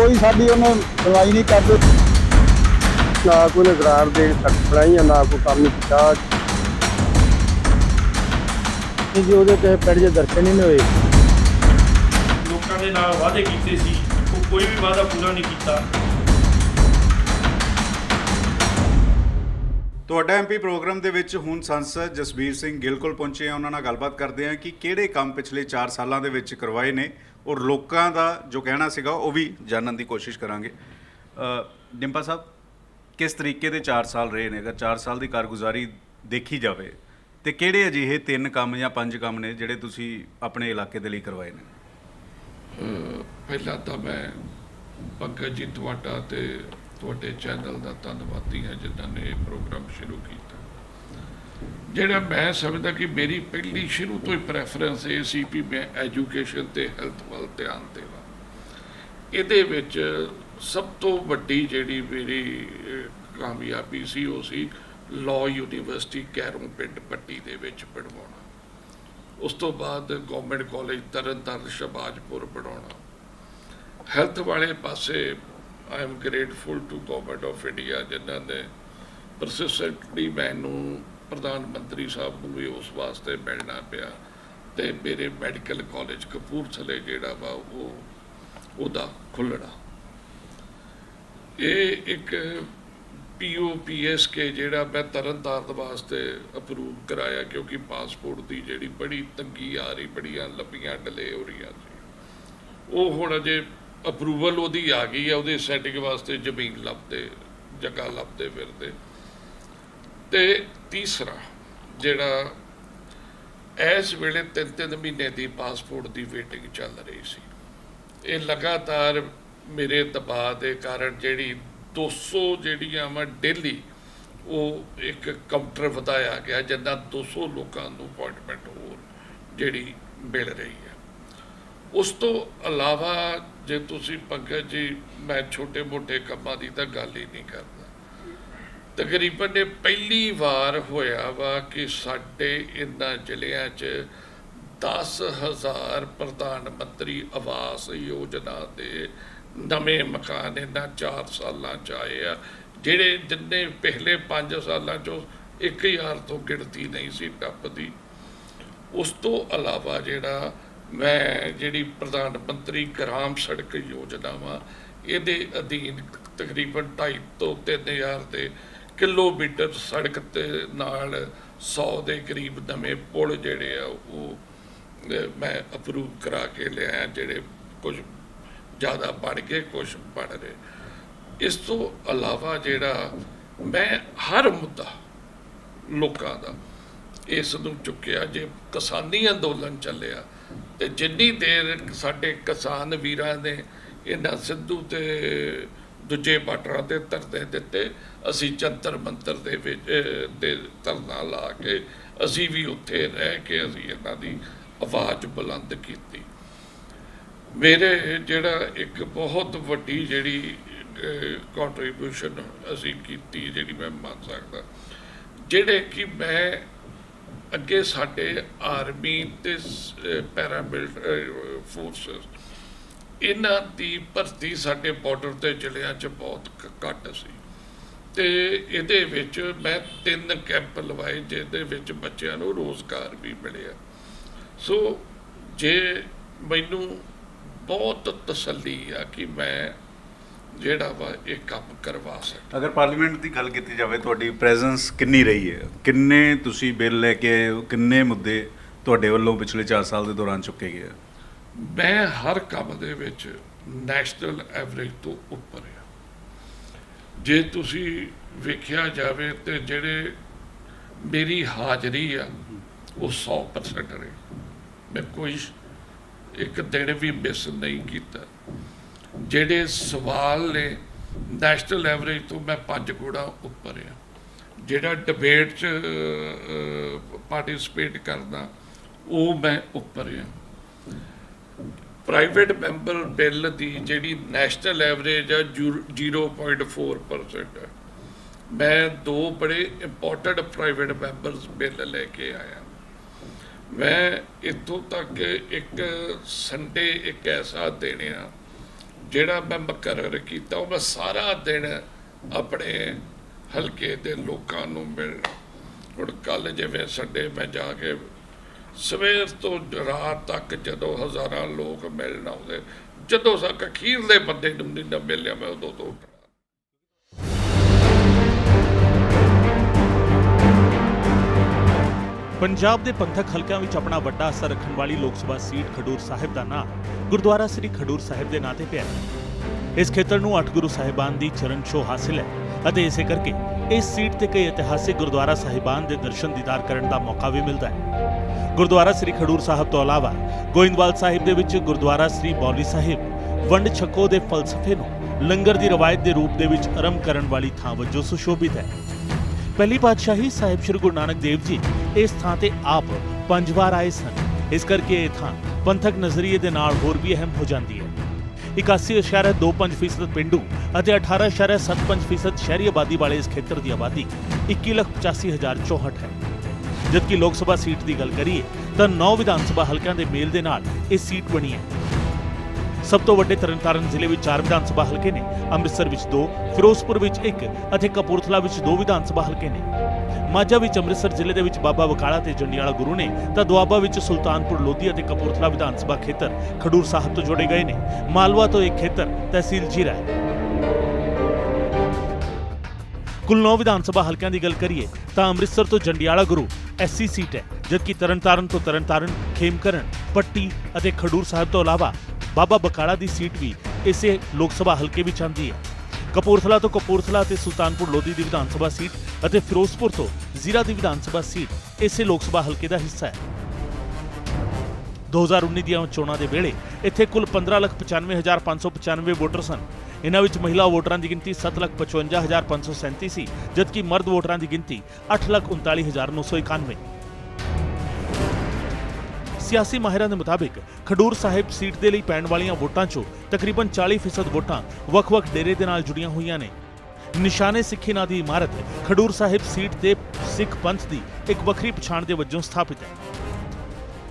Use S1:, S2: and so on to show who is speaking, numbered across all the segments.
S1: कोई साडी उन्हें सुनवाई नहीं करते।
S2: ना कोई ने करार दे बनाई ना कोई काम नहीं किया
S1: जी ਉਹਦੇ ਤੇ ਪਿੰਡ ਦੇ ਦਰਸ਼ਨ ਹੀ ਨਹੀਂ ਹੋਏ।
S3: ਲੋਕਾਂ ਦੇ ਨਾਲ ਵਾਅਦੇ ਕੀਤੇ ਸੀ, ਉਹ ਕੋਈ ਵੀ ਵਾਅਦਾ ਪੂਰਾ ਨਹੀਂ ਕੀਤਾ।
S4: ਤੁਹਾਡਾ ਐਮਪੀ ਪ੍ਰੋਗਰਾਮ ਦੇ ਵਿੱਚ ਹੁਣ ਸੰਸਦ ਜਸਬੀਰ ਸਿੰਘ ਗਿੱਲ ਕੋਲ ਪਹੁੰਚੇ ਆ। ਉਹਨਾਂ ਨਾਲ ਗੱਲਬਾਤ ਕਰਦੇ ਆ ਕਿ ਕਿਹੜੇ ਕੰਮ ਪਿਛਲੇ 4 ਸਾਲਾਂ ਦੇ ਵਿੱਚ ਕਰਵਾਏ ਨੇ ਔਰ ਲੋਕਾਂ ਦਾ ਜੋ ਕਹਿਣਾ ਸੀਗਾ ਉਹ ਵੀ ਜਾਣਨ ਦੀ ਕੋਸ਼ਿਸ਼ ਕਰਾਂਗੇ। ਡਿੰਪਾ ਸਾਹਿਬ, ਕਿਸ ਤਰੀਕੇ ਦੇ 4 ਸਾਲ ਰਹੇ ਨੇ? ਅਗਰ 4 ਸਾਲ ਦੀ ਕਾਰਗੁਜ਼ਾਰੀ ਦੇਖੀ ਜਾਵੇ ਤੇ ਕਿਹੜੇ ਅਜਿਹੇ 3 ਕੰਮ ਜਾਂ 5 ਕੰਮ ਨੇ ਜਿਹੜੇ ਤੁਸੀਂ ਆਪਣੇ ਇਲਾਕੇ ਦੇ ਲਈ ਕਰਵਾਏ ਨੇ?
S5: ਪਹਿਲਾਂ ਤਾਂ ਮੈਂ ਪੰਕਜ ਜੀ ਤੁਹਾਡਾ ਤੇ ਤੁਹਾਡੇ ਚੈਨਲ ਦਾ ਧੰਨਵਾਦੀ ਹਾਂ ਜਿਨ੍ਹਾਂ ਨੇ ਇਹ ਪ੍ਰੋਗਰਾਮ ਸ਼ੁਰੂ ਕੀਤਾ। ਜਿਹੜਾ ਮੈਂ ਸਮਝਦਾ ਕਿ ਮੇਰੀ ਪਹਿਲੀ ਸ਼ੁਰੂ ਤੋਂ ਹੀ ਪ੍ਰੈਫਰੈਂਸ ਇਹ ਸੀ ਕਿ ਮੈਂ ਐਜੂਕੇਸ਼ਨ ਤੇ ਹੈਲਥ ਵੱਲ ਧਿਆਨ ਦੇਵਾਂ। ਇਹਦੇ ਵਿੱਚ ਸਭ ਤੋਂ ਵੱਡੀ ਜਿਹੜੀ ਮੇਰੀ ਕਾਮਯਾਬੀ ਸੀ ਉਹ ਸੀ ਲਾਅ ਯੂਨੀਵਰਸਿਟੀ ਕੈਰੋਂ ਪਿੰਡ ਪੱਟੀ ਦੇ ਵਿੱਚ ਪੜ੍ਹਾਉਣਾ। ਉਸ ਤੋਂ ਬਾਅਦ ਗੌਰਮੈਂਟ ਕਾਲਜ ਤਰਨਤਾਰਨ ਸ਼ਹਬਾਜ਼ਪੁਰ ਬਣਾਉਣਾ। ਹੈਲਥ ਵਾਲੇ ਪਾਸੇ I am grateful to government of India ਜਿਨ੍ਹਾਂ ਨੇ ਪਰਸਿਸਟੈਂਟਲੀ ਮੈਨੂੰ ਪ੍ਰਧਾਨ ਮੰਤਰੀ ਸਾਹਿਬ ਨੂੰ ਵੀ ਉਸ ਵਾਸਤੇ ਮਿਲਣਾ ਪਿਆ ਤੇ ਮੇਰੇ ਮੈਡੀਕਲ ਕਾਲਜ ਕਪੂਰਥਲੇ ਜਿਹੜਾ ਵਾ ਉਹਦਾ ਖੁੱਲ੍ਹਣਾ। ਇਹ ਇੱਕ POPSK ਜਿਹੜਾ ਮੈਂ ਤਰਨਤਾਰਨ ਵਾਸਤੇ ਅਪਰੂਵ ਕਰਾਇਆ ਕਿਉਂਕਿ ਪਾਸਪੋਰਟ ਦੀ ਜਿਹੜੀ ਬੜੀ ਤੰਗੀ ਆ ਰਹੀ, ਬੜੀਆਂ ਲੰਬੀਆਂ ਡਿਲੇ ਹੋ ਰਹੀਆਂ ਸੀ। ਉਹ ਹੁਣ ਅਜੇ ਅਪਰੂਵਲ ਉਹਦੀ ਆ ਗਈ ਹੈ, ਉਹਦੇ ਸੈਟਿੰਗ ਵਾਸਤੇ ਜ਼ਮੀਨ ਲੱਭਦੇ, ਜਗ੍ਹਾ ਲੱਭਦੇ ਫਿਰਦੇ। ਤੇ ਤੀਸਰਾ ਜਿਹੜਾ ਇਸ ਵੇਲੇ 3-3 ਮਹੀਨੇ ਦੀ ਪਾਸਪੋਰਟ ਦੀ ਵੇਟਿੰਗ ਚੱਲ ਰਹੀ ਸੀ, ਇਹ ਲਗਾਤਾਰ ਮੇਰੇ ਦਬਾਅ ਦੇ ਕਾਰਨ ਜਿਹੜੀ 200 ਜਿਹੜੀਆਂ ਵਾ ਡੇਲੀ ਉਹ ਇੱਕ ਕਾਊਂਟਰ ਵਧਾਇਆ ਗਿਆ ਜਿੱਦਾਂ 200 ਲੋਕਾਂ ਨੂੰ ਅਪਾਇੰਟਮੈਂਟ ਹੋਰ ਜਿਹੜੀ ਮਿਲ ਰਹੀ ਹੈ। ਉਸ ਤੋਂ ਇਲਾਵਾ ਜੇ ਤੁਸੀਂ ਪੰਕਜ ਜੀ, ਮੈਂ ਛੋਟੇ ਮੋਟੇ ਕੰਮਾਂ ਦੀ ਤਾਂ ਗੱਲ ਹੀ ਨਹੀਂ ਕਰਦਾ। ਤਕਰੀਬਨ ਇਹ ਪਹਿਲੀ ਵਾਰ ਹੋਇਆ ਵਾ ਕਿ ਸਾਡੇ ਇਹਨਾਂ ਜ਼ਿਲ੍ਹਿਆਂ 'ਚ 10,000 ਪ੍ਰਧਾਨ ਮੰਤਰੀ ਆਵਾਸ ਯੋਜਨਾ ਦੇ ਨਵੇਂ ਮਕਾਨ ਇਹਨਾਂ 4 ਸਾਲਾਂ 'ਚ ਆਏ ਆ, ਜਿਹੜੇ ਜਿੰਨੇ ਪਿਛਲੇ 5 ਸਾਲਾਂ 'ਚੋਂ 1,000 ਤੋਂ ਗਿਣਤੀ ਨਹੀਂ ਸੀ ਟੱਪਦੀ। ਉਸ ਤੋਂ ਇਲਾਵਾ ਜਿਹੜਾ ਮੈਂ ਜਿਹੜੀ ਪ੍ਰਧਾਨ ਮੰਤਰੀ ਗ੍ਰਾਮ ਸੜਕ ਯੋਜਨਾ ਵਾ ਇਹਦੇ ਅਧੀਨ ਤਕਰੀਬਨ 2.5 ਤੋਂ 3,000 ਦੇ ਕਿਲੋਮੀਟਰ ਸੜਕ ਤੇ ਨਾਲ 100 ਦੇ ਕਰੀਬ ਨਵੇਂ ਪੁਲ ਜਿਹੜੇ ਆ ਉਹ ਮੈਂ ਅਪਰੂਵ ਕਰਾ ਕੇ ਲਿਆਇਆ, ਜਿਹੜੇ ਕੁਝ ਜ਼ਿਆਦਾ ਬਣ ਗਏ, ਕੁਛ ਬਣ ਰਹੇ। ਇਸ ਤੋਂ ਇਲਾਵਾ ਜਿਹੜਾ ਮੈਂ ਹਰ ਮੁੱਦਾ ਲੋਕਾਂ ਦਾ ਇਸ ਨੂੰ ਚੁੱਕਿਆ। ਜੇ ਕਿਸਾਨੀ ਅੰਦੋਲਨ ਚੱਲਿਆ ਤੇ ਜਿੰਨੀ ਦੇਰ ਸਾਡੇ ਕਿਸਾਨ ਵੀਰਾਂ ਨੇ ਇਹਨਾਂ ਸਿੱਧੂ ਤੇ ਦੂਜੇ ਬਾਰਡਰਾਂ ਤੇ ਧਰਨੇ ਦਿੱਤੇ, ਅਸੀਂ ਜੰਤਰ ਮੰਤਰ ਦੇ ਵਿੱਚ ਦੇ ਧਰਨਾ ਲਾ ਕੇ ਅਸੀਂ ਵੀ ਉੱਥੇ ਰਹਿ ਕੇ ਅਸੀਂ ਇਹਨਾਂ ਦੀ ਆਵਾਜ਼ ਬੁਲੰਦ ਕੀਤੀ। ਮੇਰੇ ਜਿਹੜਾ ਇੱਕ ਬਹੁਤ ਵੱਡੀ ਜਿਹੜੀ ਕੰਟਰੀਬਿਊਸ਼ਨ ਅਸੀਂ ਕੀਤੀ, ਜਿਹੜੀ ਮੈਂ ਮੰਨ ਸਕਦਾ, ਜਿਹੜੇ ਕਿ ਮੈਂ ਅੱਗੇ ਸਾਡੇ ਆਰਮੀ ਤੇ ਪੈਰਾਮਿਲਟਰੀ ਫੋਰਸਿਸ ਇਹਨਾਂ ਦੀ ਭਰਤੀ ਸਾਡੇ ਬਾਰਡਰ ਤੇ ਜ਼ਿਲ੍ਹਿਆਂ 'ਚ ਬਹੁਤ ਘੱਟ ਸੀ ਤੇ ਇਹਦੇ ਵਿੱਚ ਮੈਂ 3 ਕੈਂਪ ਲਵਾਏ ਜਿਹਦੇ ਵਿੱਚ ਬੱਚਿਆਂ ਨੂੰ ਰੋਜ਼ਗਾਰ ਵੀ ਮਿਲਿਆ। ਸੋ ਜੇ ਮੈਨੂੰ ਬਹੁਤ ਤਸੱਲੀ ਆ ਕਿ ਮੈਂ ਜਿਹੜਾ ਵਾ ਇਹ ਕੰਮ ਕਰਵਾ ਸਕਦਾ।
S4: ਅਗਰ ਪਾਰਲੀਮੈਂਟ ਦੀ ਗੱਲ ਕੀਤੀ ਜਾਵੇ, ਤੁਹਾਡੀ ਪ੍ਰੈਜ਼ੈਂਸ ਕਿੰਨੀ ਰਹੀ ਹੈ? ਕਿੰਨੇ ਤੁਸੀਂ ਬਿੱਲ ਲੈ ਕੇ ਆਏ ਹੋ? ਕਿੰਨੇ ਮੁੱਦੇ ਤੁਹਾਡੇ ਵੱਲੋਂ ਪਿਛਲੇ 4 ਸਾਲ ਦੇ ਦੌਰਾਨ ਚੁੱਕੇ ਗਏ?
S5: ਮੈਂ ਹਰ ਕੰਮ ਦੇ ਵਿੱਚ ਨੈਸ਼ਨਲ ਐਵਰੇਜ ਤੋਂ ਉੱਪਰ ਆ। ਜੇ ਤੁਸੀਂ ਵੇਖਿਆ ਜਾਵੇ ਤੇ ਜਿਹੜੇ ਮੇਰੀ ਹਾਜ਼ਰੀ ਆ ਉਹ 100% ਰਹੀ। ਮੈਂ ਕੋਈ ਇੱਕ ਦਿਨ ਵੀ ਮਿਸ ਨਹੀਂ ਕੀਤਾ। ਜਿਹੜੇ ਸਵਾਲ ਨੇ ਨੈਸ਼ਨਲ ਐਵਰੇਜ ਤੋਂ ਮੈਂ 5 ਗੁਣਾ ਉੱਪਰ ਆ। ਜਿਹੜਾ ਡਿਬੇਟ 'ਚ ਪਾਰਟਿਸਿਪੇਟ ਕਰਦਾ ਉਹ ਮੈਂ ਉੱਪਰ ਆ। ਪ੍ਰਾਈਵੇਟ ਮੈਂਬਰ ਬਿੱਲ ਦੀ ਜਿਹੜੀ ਨੈਸ਼ਨਲ ਐਵਰੇਜ ਆ 0.4% ਹੈ। ਮੈਂ 2 ਬੜੇ ਇੰਪੋਰਟੈਂਟ ਪ੍ਰਾਈਵੇਟ ਮੈਂਬਰਸ ਬਿੱਲ ਲੈ ਕੇ ਆਇਆ। ਮੈਂ ਇੱਥੋਂ ਤੱਕ ਇੱਕ ਸੰਡੇ ਇੱਕ ਐਸਾ ਦਿਨ ਆ ਜਿਹੜਾ ਮੈਂ ਮੁਕਰਰ ਕੀਤਾ ਉਹ ਮੈਂ ਸਾਰਾ ਦਿਨ ਆਪਣੇ ਹਲਕੇ ਦੇ ਲੋਕਾਂ ਨੂੰ ਮਿਲਣਾ। ਹੁਣ ਕੱਲ ਜਿਵੇਂ ਸੰਡੇ ਮੈਂ ਜਾ ਕੇ ਸਵੇਰ ਤੋਂ ਰਾਤ ਤੱਕ ਜਦੋਂ ਹਜ਼ਾਰਾਂ ਲੋਕ ਮਿਲਣ ਆਉਂਦੇ, ਜਦੋਂ ਤੱਕ ਅਖੀਰਲੇ ਬੰਦੇ ਨੂੰ ਨਹੀਂ ਨਾ ਮਿਲਿਆ ਮੈਂ ਉਦੋਂ ਤੋਂ
S6: ਪੰਜਾਬ ਦੇ ਪੰਥਕ ਹਲਕਿਆਂ ਵਿੱਚ ਆਪਣਾ ਵੱਡਾ ਅਸਰ ਰੱਖਣ ਵਾਲੀ ਲੋਕ ਸਭਾ ਸੀਟ ਖਡੂਰ ਸਾਹਿਬ ਦਾ ਨਾਂ ਗੁਰਦੁਆਰਾ ਸ੍ਰੀ ਖਡੂਰ ਸਾਹਿਬ ਦੇ ਨਾਂ ਤੇ ਪਿਆ ਹੈ। ਇਸ ਖੇਤਰ ਨੂੰ 8 ਗੁਰੂ ਸਾਹਿਬਾਨ ਦੀ ਚਰਨ ਛੋਹ ਹਾਸਿਲ ਹੈ ਅਤੇ ਇਸੇ ਕਰਕੇ ਇਸ ਸੀਟ ਤੇ ਕਈ ਇਤਿਹਾਸਿਕ ਗੁਰਦੁਆਰਾ ਸਾਹਿਬਾਨ ਦੇ ਦਰਸ਼ਨ ਦੀਦਾਰ ਕਰਨ ਦਾ ਮੌਕਾ ਵੀ ਮਿਲਦਾ ਹੈ। ਗੁਰਦੁਆਰਾ ਸ੍ਰੀ ਖਡੂਰ ਸਾਹਿਬ ਤੋਂ ਇਲਾਵਾ ਗੋਇੰਦਵਾਲ ਸਾਹਿਬ ਦੇ ਵਿੱਚ ਗੁਰਦੁਆਰਾ ਸ੍ਰੀ ਬੌਲੀ ਸਾਹਿਬ ਵੰਡ ਛਕੋ ਦੇ ਫਲਸਫੇ ਨੂੰ ਲੰਗਰ ਦੀ ਰਵਾਇਤ ਦੇ ਰੂਪ ਦੇ ਵਿੱਚ ਆਰੰਭ ਕਰਨ ਵਾਲੀ ਥਾਂ ਵਜੋਂ ਸੁਸ਼ੋਭਿਤ ਹੈ। ਪਹਿਲੀ ਪਾਤਸ਼ਾਹੀ ਸਾਹਿਬ ਸ੍ਰੀ ਗੁਰੂ ਨਾਨਕ ਦੇਵ ਜੀ ਇਸ ਥਾਂ ਤੇ ਆਪ 5 ਵਾਰ ਆਏ ਸਨ। ਇਸ ਕਰਕੇ ਇਹ ਥਾਂ ਪੰਥਕ ਨਜ਼ਰੀਏ ਦੇ ਨਾਲ ਹੋਰ ਵੀ ਅਹਿਮ ਹੋ ਜਾਂਦੀ ਹੈ। 81.25% ਪਿੰਡੂ ਅਤੇ 18.75% ਸ਼ਹਿਰੀ ਆਬਾਦੀ ਵਾਲੇ ਇਸ ਖੇਤਰ ਦੀ ਆਬਾਦੀ 21,85,064 ਹੈ। ਜਦਕਿ ਲੋਕ ਸਭਾ ਸੀਟ ਦੀ ਗੱਲ ਕਰੀਏ ਤਾਂ 9 ਵਿਧਾਨ ਸਭਾ ਹਲਕਿਆਂ ਦੇ ਮੇਲ ਦੇ ਨਾਲ ਇਹ ਸੀਟ ਬਣੀ ਹੈ। ਸਭ ਤੋਂ ਵੱਡੇ ਤਰਨਤਾਰਨ ਜ਼ਿਲ੍ਹੇ ਵਿੱਚ 4 ਵਿਧਾਨ ਸਭਾ ਹਲਕੇ ਨੇ, ਅੰਮ੍ਰਿਤਸਰ ਵਿੱਚ 2, ਫਿਰੋਜ਼ਪੁਰ ਵਿੱਚ 1 ਅਤੇ ਕਪੂਰਥਲਾ ਵਿੱਚ 2 ਵਿਧਾਨ ਸਭਾ ਹਲਕੇ ਨੇ। ਮਾਝਾ ਵਿੱਚ ਅੰਮ੍ਰਿਤਸਰ ਜ਼ਿਲ੍ਹੇ ਦੇ ਵਿੱਚ ਬਾਬਾ ਬਕਾਲਾ ਤੇ ਜੰਡਿਆਲਾ ਗੁਰੂ ਨੇ ਤਾਂ ਦੁਆਬਾ ਵਿੱਚ ਸੁਲਤਾਨਪੁਰ ਲੋਧੀ ਅਤੇ ਕਪੂਰਥਲਾ ਵਿਧਾਨ ਸਭਾ ਖੇਤਰ ਖਡੂਰ ਸਾਹਿਬ ਤੋਂ ਜੋੜੇ ਗਏ ਨੇ। ਮਾਲਵਾ ਤੋਂ ਇੱਕ ਖੇਤਰ ਤਹਿਸੀਲ ਜੀਰਾ ਹੈ। ਕੁੱਲ 9 ਵਿਧਾਨ ਸਭਾ ਹਲਕਿਆਂ ਦੀ ਗੱਲ ਕਰੀਏ ਤਾਂ ਅੰਮ੍ਰਿਤਸਰ ਤੋਂ ਜੰਡਿਆਲਾ ਗੁਰੂ ਐਸਸੀ ਸੀਟ ਹੈ, ਜਦਕਿ ਤਰਨਤਾਰਨ ਤੋਂ ਤਰਨਤਾਰਨ, ਖੇਮਕਰਨ, ਪੱਟੀ ਅਤੇ ਖਡੂਰ ਸਾਹਿਬ ਤੋਂ ਇਲਾਵਾ ਬਾਬਾ ਬਕਾਲਾ ਦੀ ਸੀਟ ਵੀ ਇਸੇ ਲੋਕ ਸਭਾ ਹਲਕੇ ਵਿੱਚ ਆਉਂਦੀ ਹੈ। ਕਪੂਰਥਲਾ ਤੋਂ ਕਪੂਰਥਲਾ ਅਤੇ ਸੁਲਤਾਨਪੁਰ ਲੋਧੀ ਦੀ ਵਿਧਾਨ ਸਭਾ ਸੀਟ ਅਤੇ ਫਿਰੋਜ਼ਪੁਰ ਤੋਂ ਜ਼ੀਰਾ ਦੀ ਵਿਧਾਨ ਸਭਾ ਸੀਟ ਇਸੇ ਲੋਕ ਸਭਾ ਹਲਕੇ ਦਾ ਹਿੱਸਾ ਹੈ। 2019 ਦੀਆਂ ਚੋਣਾਂ ਦੇ ਵੇਲੇ ਇੱਥੇ ਕੁੱਲ 15,95,595 ਵੋਟਰ ਸਨ। ਇਹਨਾਂ ਵਿੱਚ ਮਹਿਲਾ ਵੋਟਰਾਂ ਦੀ ਗਿਣਤੀ 7,55,537 ਸੀ, ਜਦਕਿ ਮਰਦ ਵੋਟਰਾਂ ਦੀ ਗਿਣਤੀ 8,39,991। ਸਿਆਸੀ ਮਾਹਿਰਾਂ ਦੇ ਮੁਤਾਬਿਕ ਖਡੂਰ ਸਾਹਿਬ ਸੀਟ ਦੇ ਲਈ ਪੈਣ ਵਾਲੀਆਂ ਵੋਟਾਂ 'ਚੋਂ ਤਕਰੀਬਨ 40% ਵੋਟਾਂ ਵੱਖ-ਵੱਖ ਡੇਰੇ ਦੇ ਨਾਲ ਜੁੜੀਆਂ ਹੋਈਆਂ ਨੇ। ਨਿਸ਼ਾਨੇ ਸਿੱਖੀ ਨਾਂ ਦੀ ਇਮਾਰਤ ਖਡੂਰ ਸਾਹਿਬ ਸੀਟ ਤੇ ਸਿੱਖ ਪੰਥ ਦੀ ਇੱਕ ਵੱਖਰੀ ਪਛਾਣ ਦੇ ਵਜੋਂ ਸਥਾਪਿਤ ਹੈ।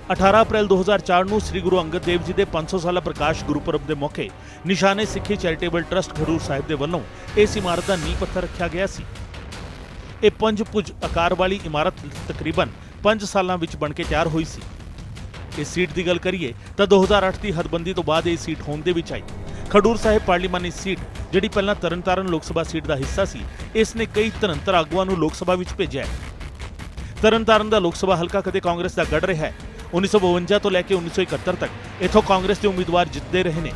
S6: 18 ਅਪ੍ਰੈਲ 2004 ਨੂੰ ਸ੍ਰੀ ਗੁਰੂ ਅੰਗਦ ਦੇਵ ਜੀ ਦੇ 500 ਸਾਲਾ ਪ੍ਰਕਾਸ਼ ਗੁਰਪੁਰਬ ਦੇ ਮੌਕੇ ਨਿਸ਼ਾਨੇ ਸਿੱਖੀ ਚੈਰੀਟੇਬਲ ਟਰਸਟ ਖਡੂਰ ਸਾਹਿਬ ਦੇ ਵੱਲੋਂ ਇਸ ਇਮਾਰਤ ਦਾ ਨੀਂਹ ਪੱਥਰ ਰੱਖਿਆ ਗਿਆ ਸੀ। ਇਹ 5 ਭੁਜ ਆਕਾਰ ਵਾਲੀ ਇਮਾਰਤ ਤਕਰੀਬਨ 5 ਸਾਲਾਂ ਵਿੱਚ ਬਣ ਕੇ ਤਿਆਰ ਹੋਈ ਸੀ। ਇਸ ਸੀਟ ਦੀ ਗੱਲ ਕਰੀਏ ਤਾਂ 2008 ਦੀ ਹੱਦਬੰਦੀ ਤੋਂ ਬਾਅਦ ਇਹ ਸੀਟ ਹੋਂਦ ਦੇ ਵਿੱਚ ਆਈ। ਖਡੂਰ ਸਾਹਿਬ ਪਾਰਲੀਮਾਨੀ ਸੀਟ ਜਿਹੜੀ ਪਹਿਲਾਂ ਤਰਨਤਾਰਨ ਲੋਕ ਸਭਾ ਸੀਟ ਦਾ ਹਿੱਸਾ ਸੀ, ਇਸ ਨੇ ਕਈ ਧਰੰਤਰ ਆਗੂਆਂ ਨੂੰ ਲੋਕ ਸਭਾ ਵਿੱਚ ਭੇਜਿਆ ਹੈ। ਤਰਨਤਾਰਨ ਦਾ ਲੋਕ ਸਭਾ ਹਲਕਾ ਕਦੇ ਕਾਂਗਰਸ ਦਾ ਗੜ ਰਿਹਾ ਹੈ। 1952 ਤੋਂ ਲੈ ਕੇ 1971 ਤੱਕ ਇੱਥੋਂ ਕਾਂਗਰਸ ਦੇ ਉਮੀਦਵਾਰ ਜਿੱਤਦੇ ਰਹੇ ਨੇ।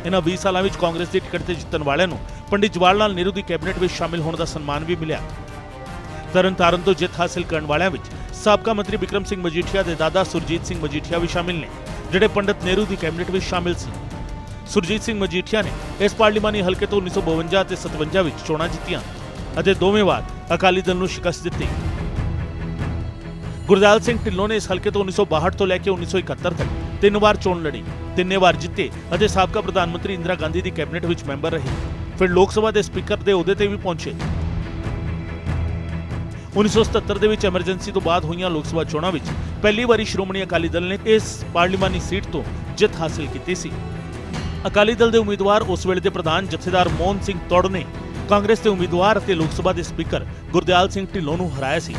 S6: ਇਹਨਾਂ 20 ਸਾਲਾਂ ਵਿੱਚ ਕਾਂਗਰਸ ਦੀ ਟਿਕਟ ਤੇ ਜਿੱਤਣ ਵਾਲਿਆਂ ਨੂੰ ਪੰਡਿਤ ਜਵਾਹਰ ਲਾਲ ਨਹਿਰੂ ਦੀ ਕੈਬਨਿਟ ਵਿੱਚ ਸ਼ਾਮਿਲ ਹੋਣ ਦਾ ਸਨਮਾਨ ਵੀ ਮਿਲਿਆ। ਤਰਨਤਾਰਨ ਤੋਂ ਜਿੱਤ ਹਾਸਲ ਕਰਨ ਵਾਲਿਆਂ ਵਿੱਚ ਸਾਬਕਾ ਮੰਤਰੀ ਬਿਕਰਮ ਸਿੰਘ ਮਜੀਠੀਆ ਦੇ ਦਾਦਾ ਸੁਰਜੀਤ ਸਿੰਘ ਮਜੀਠੀਆ ਵੀ ਸ਼ਾਮਿਲ ਨੇ, ਜਿਹੜੇ ਪੰਡਿਤ ਨਹਿਰੂ ਦੀ ਕੈਬਨਿਟ ਵਿੱਚ ਸ਼ਾਮਿਲ ਸੀ। ਸੁਰਜੀਤ ਸਿੰਘ ਮਜੀਠੀਆ ਨੇ ਇਸ ਪਾਰਲੀਮਾਨੀ ਹਲਕੇ ਤੋਂ 1952 ਅਤੇ 57 ਵਿੱਚ ਚੋਣਾਂ ਜਿੱਤੀਆਂ ਅਤੇ ਦੋਵੇਂ ਵਾਰ ਅਕਾਲੀ ਦਲ ਨੂੰ ਸ਼ਿਕਸਤ ਦਿੱਤੀ। ਗੁਰਦਿਆਲ ਸਿੰਘ ਢਿੱਲੋਂ ਨੇ ਇਸ ਹਲਕੇ ਤੋਂ 1962 ਤੋਂ ਲੈ ਕੇ 1971 ਤੱਕ 3 ਵਾਰ ਚੋਣ ਲੜੀ, 3 ਵਾਰ ਜਿੱਤੇ ਅਤੇ ਸਾਬਕਾ ਪ੍ਰਧਾਨ ਮੰਤਰੀ ਇੰਦਰਾ ਗਾਂਧੀ ਦੀ ਕੈਬਨਿਟ ਵਿੱਚ ਮੈਂਬਰ ਰਹੇ। ਫਿਰ ਲੋਕ ਸਭਾ ਦੇ ਸਪੀਕਰ ਦੇ ਅਹੁਦੇ ਤੇ ਵੀ ਪਹੁੰਚੇ। 1977 ਦੇ ਵਿੱਚ ਐਮਰਜੈਂਸੀ ਤੋਂ ਬਾਅਦ ਹੋਈਆਂ ਲੋਕ ਸਭਾ ਚੋਣਾਂ ਵਿੱਚ ਪਹਿਲੀ ਵਾਰੀ ਸ਼੍ਰੋਮਣੀ ਅਕਾਲੀ ਦਲ ਨੇ ਇਸ ਪਾਰਲੀਮਾਨੀ ਸੀਟ ਤੋਂ ਜਿੱਤ ਹਾਸਲ ਕੀਤੀ ਸੀ। ਅਕਾਲੀ ਦਲ ਦੇ ਉਮੀਦਵਾਰ ਉਸ ਵੇਲੇ ਦੇ ਪ੍ਰਧਾਨ ਜਥੇਦਾਰ ਮੋਹਨ ਸਿੰਘ ਤੋੜ ਨੇ ਕਾਂਗਰਸ ਦੇ ਉਮੀਦਵਾਰ ਅਤੇ ਲੋਕ ਸਭਾ ਦੇ ਸਪੀਕਰ ਗੁਰਦਿਆਲ ਸਿੰਘ ਢਿੱਲੋਂ ਨੂੰ ਹਰਾਇਆ ਸੀ।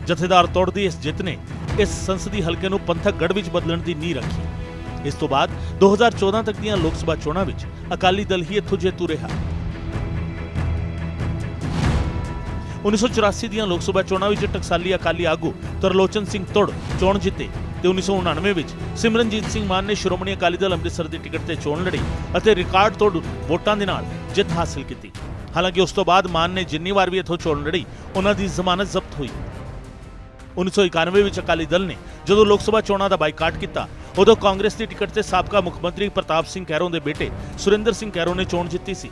S6: ਜਥੇਦਾਰ ਤੋੜ ਦੀ ਇਸ ਜਿੱਤ ਨੇ ਇਸ ਸੰਸਦੀ ਹਲਕੇ ਨੂੰ ਪੰਥਕ ਗੜ੍ਹ ਵਿੱਚ ਬਦਲਣ ਦੀ ਨੀਂਹ ਰੱਖੀ। ਇਸ ਤੋਂ ਬਾਅਦ 2014 ਤੱਕ ਦੀਆਂ ਲੋਕ ਸਭਾ ਚੋਣਾਂ ਵਿੱਚ ਅਕਾਲੀ ਦਲ ਹੀ ਇੱਥੋਂ ਜੇਤੂ ਰਿਹਾ। 1984 ਦੀਆਂ ਲੋਕ ਸਭਾ ਚੋਣਾਂ ਵਿੱਚ ਟਕਸਾਲੀ ਅਕਾਲੀ ਆਗੂ ਤਰਲੋਚਨ ਸਿੰਘ ਤੋੜ ਚੋਣ ਜਿੱਤੇ ਤੇ 1999 ਵਿੱਚ ਸਿਮਰਨਜੀਤ ਸਿੰਘ ਮਾਨ ਨੇ ਸ਼੍ਰੋਮਣੀ ਅਕਾਲੀ ਦਲ ਅੰਮ੍ਰਿਤਸਰ ਦੀ ਟਿਕਟ ਤੇ ਚੋਣ ਲੜੀ ਅਤੇ ਰਿਕਾਰਡ ਤੋੜ ਵੋਟਾਂ ਦੇ ਨਾਲ ਜਿੱਤ ਹਾਸਲ ਕੀਤੀ। ਹਾਲਾਂਕਿ ਉਸ ਤੋਂ ਬਾਅਦ ਮਾਨ ਨੇ ਜਿੰਨੀ ਵਾਰ ਵੀ ਇੱਥੋਂ ਚੋਣ ਲੜੀ, ਉਹਨਾਂ ਦੀ ਜ਼ਮਾਨਤ ਜ਼ਬਤ ਹੋਈ। 1991 ਵਿੱਚ ਅਕਾਲੀ ਦਲ ਨੇ ਜਦੋਂ ਲੋਕ ਸਭਾ ਚੋਣਾਂ ਦਾ ਬਾਈਕਾਟ ਕੀਤਾ, ਉਦੋਂ ਕਾਂਗਰਸ ਦੀ ਟਿਕਟ ਤੇ ਸਾਬਕਾ ਮੁੱਖ ਮੰਤਰੀ ਪ੍ਰਤਾਪ ਸਿੰਘ ਕੈਰੋਂ ਦੇ ਬੇਟੇ ਸੁਰਿੰਦਰ ਸਿੰਘ ਕੈਰੋਂ ਨੇ ਚੋਣ ਜਿੱਤੀ ਸੀ।